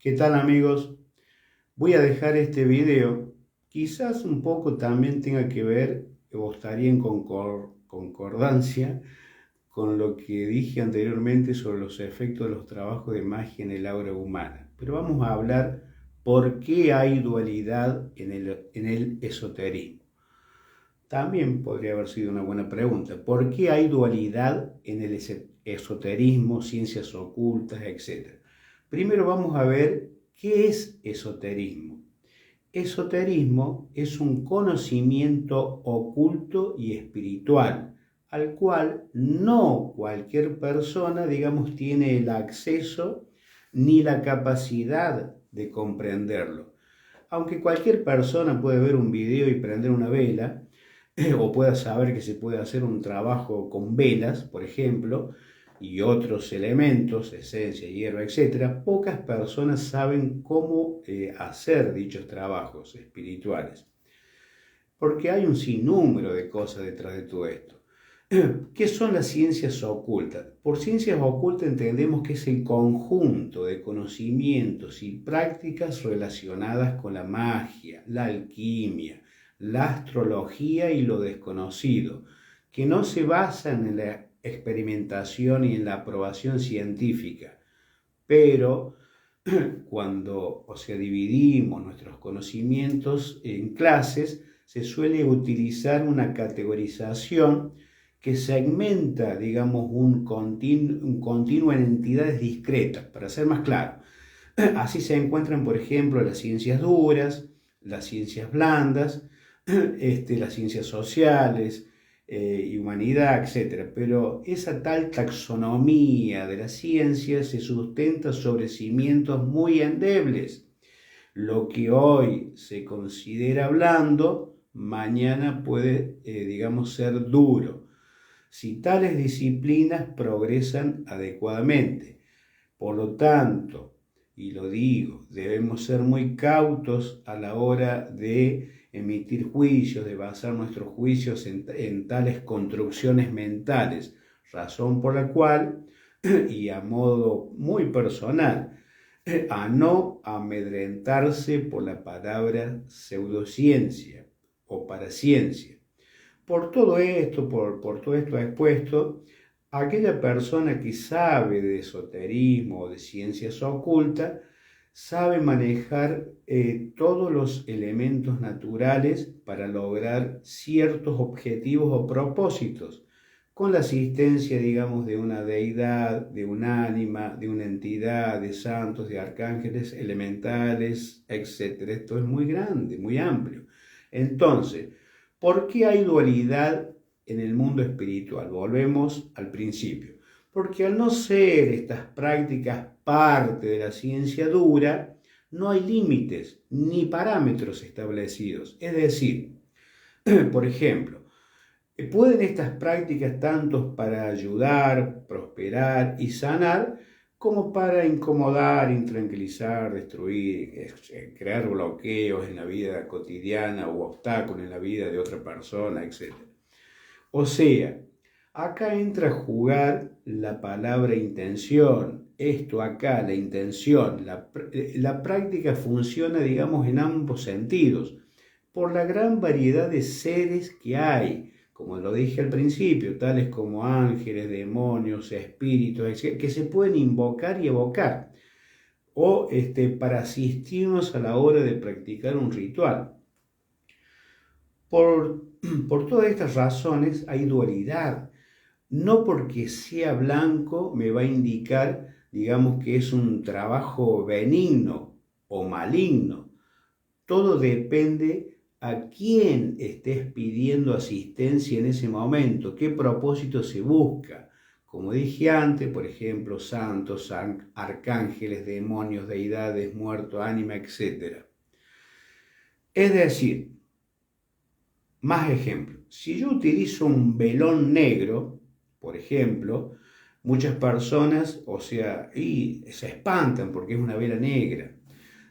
¿Qué tal amigos? Voy a dejar este video. Quizás un poco también tenga que ver o estaría en concordancia con lo que dije anteriormente sobre los efectos de los trabajos de magia en el aura humana. Pero vamos a hablar por qué hay dualidad en el esoterismo. También podría haber sido una buena pregunta. ¿Por qué hay dualidad en el esoterismo, ciencias ocultas, etcétera? Primero vamos a ver qué es esoterismo. Esoterismo es un conocimiento oculto y espiritual, al cual no cualquier persona, digamos, tiene el acceso ni la capacidad de comprenderlo. Aunque cualquier persona puede ver un video y prender una vela, o pueda saber que se puede hacer un trabajo con velas, por ejemplo, y otros elementos, esencia, hierba, etcétera, pocas personas saben cómo hacer dichos trabajos espirituales. Porque hay un sinnúmero de cosas detrás de todo esto. ¿Qué son las ciencias ocultas? Por ciencias ocultas entendemos que es el conjunto de conocimientos y prácticas relacionadas con la magia, la alquimia, la astrología y lo desconocido, que no se basan en la experimentación y en la aprobación científica, pero cuando, dividimos nuestros conocimientos en clases, se suele utilizar una categorización que segmenta, digamos, un continuo en entidades discretas, para ser más claro. Así se encuentran, por ejemplo, las ciencias duras, las ciencias blandas, las ciencias sociales y humanidad, etc. Pero esa tal taxonomía de la ciencia se sustenta sobre cimientos muy endebles. Lo que hoy se considera blando, mañana puede, digamos, ser duro, si tales disciplinas progresan adecuadamente. Por lo tanto, y lo digo, debemos ser muy cautos a la hora de emitir juicios, de basar nuestros juicios en tales construcciones mentales, razón por la cual, y a modo muy personal, a no amedrentarse por la palabra pseudociencia o paraciencia. Por todo esto expuesto, aquella persona que sabe de esoterismo o de ciencias ocultas sabe manejar todos los elementos naturales para lograr ciertos objetivos o propósitos, con la asistencia, digamos, de una deidad, de un ánima, de una entidad, de santos, de arcángeles, elementales, etc. Esto es muy grande, muy amplio. Entonces, ¿por qué hay dualidad en el mundo espiritual? Volvemos al principio. Porque al no ser estas prácticas parte de la ciencia dura, no hay límites ni parámetros establecidos. Es decir, por ejemplo, pueden estas prácticas tanto para ayudar, prosperar y sanar, como para incomodar, intranquilizar, destruir, crear bloqueos en la vida cotidiana o obstáculos en la vida de otra persona, etc. O sea, acá entra a jugar la palabra intención. Esto acá, la intención, la práctica funciona, digamos, en ambos sentidos, por la gran variedad de seres que hay, como lo dije al principio, tales como ángeles, demonios, espíritus, que se pueden invocar y evocar, o para asistirnos a la hora de practicar un ritual. Por, por todas estas razones hay dualidad. No porque sea blanco me va a indicar, digamos, que es un trabajo benigno o maligno. Todo depende a quién estés pidiendo asistencia en ese momento, qué propósito se busca. Como dije antes, por ejemplo, santos, arcángeles, demonios, deidades, muertos, ánima, etc. Es decir, más ejemplos. Si yo utilizo un velón negro, por ejemplo, muchas personas, y se espantan porque es una vela negra.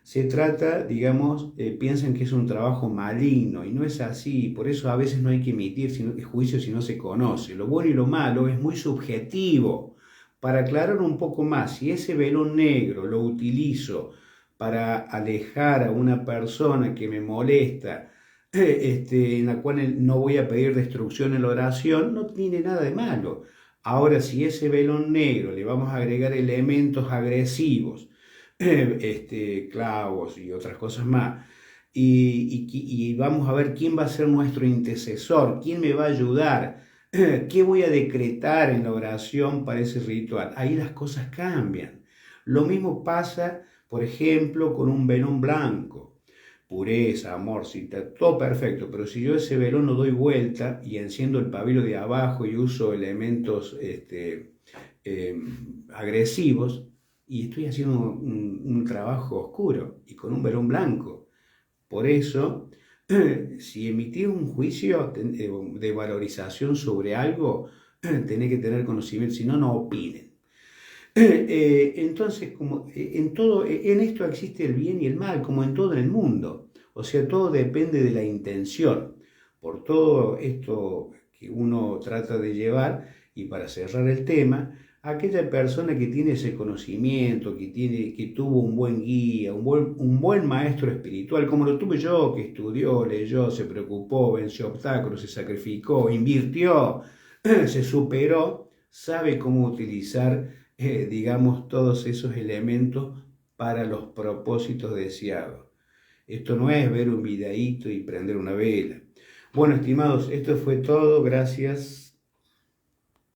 Se trata, digamos, piensan que es un trabajo maligno y no es así. Por eso a veces no hay que emitir juicio si no se conoce. Lo bueno y lo malo es muy subjetivo. Para aclarar un poco más, si ese velón negro lo utilizo para alejar a una persona que me molesta, en la cual no voy a pedir destrucción en la oración, no tiene nada de malo. Ahora, si ese velón negro le vamos a agregar elementos agresivos, clavos y otras cosas más, y vamos a ver quién va a ser nuestro intercesor, quién me va a ayudar, qué voy a decretar en la oración para ese ritual. Ahí las cosas cambian. Lo mismo pasa, por ejemplo, con un velón blanco. Pureza, amor, sí, está todo perfecto, pero si yo ese velón lo doy vuelta y enciendo el pabilo de abajo y uso elementos agresivos, y estoy haciendo un trabajo oscuro y con un velón blanco. Por eso, si emitís un juicio de valorización sobre algo, tenés que tener conocimiento, si no, no opinen. Entonces, como en esto existe el bien y el mal, como en todo el mundo. O sea, todo depende de la intención. Por todo esto que uno trata de llevar, y para cerrar el tema, aquella persona que tiene ese conocimiento, que tuvo un buen guía, un buen maestro espiritual, como lo tuve yo, que estudió, leyó, se preocupó, venció obstáculos, se sacrificó, invirtió, se superó, sabe cómo utilizar, digamos, todos esos elementos para los propósitos deseados. Esto no es ver un videíto y prender una vela. Bueno, estimados, esto fue todo. Gracias.